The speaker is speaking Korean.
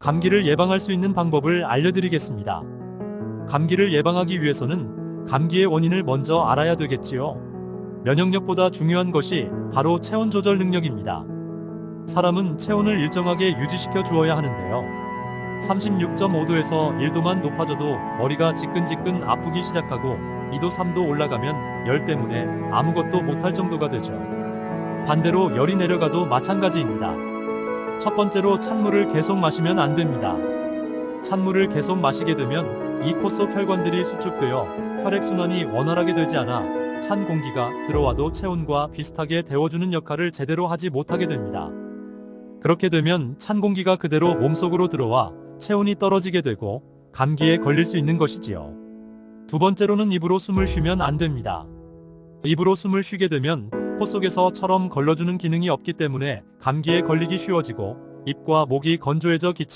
감기를 예방할 수 있는 방법을 알려드리겠습니다. 감기를 예방하기 위해서는 감기의 원인을 먼저 알아야 되겠지요. 면역력보다 중요한 것이 바로 체온 조절 능력입니다. 사람은 체온을 일정하게 유지시켜 주어야 하는데요. 36.5도에서 1도만 높아져도 머리가 지끈지끈 아프기 시작하고 2도 3도 올라가면 열 때문에 아무것도 못할 정도가 되죠. 반대로 열이 내려가도 마찬가지입니다. 첫 번째로 찬물을 계속 마시면 안 됩니다. 찬물을 계속 마시게 되면 이 코 속 혈관들이 수축되어 혈액순환이 원활하게 되지 않아 찬 공기가 들어와도 체온과 비슷하게 데워주는 역할을 제대로 하지 못하게 됩니다. 그렇게 되면 찬 공기가 그대로 몸속으로 들어와 체온이 떨어지게 되고 감기에 걸릴 수 있는 것이지요. 두 번째로는 입으로 숨을 쉬면 안 됩니다. 입으로 숨을 쉬게 되면 코 속에서 처럼 걸러주는 기능이 없기 때문에 감기에 걸리기 쉬워지고 입과 목이 건조해져 기침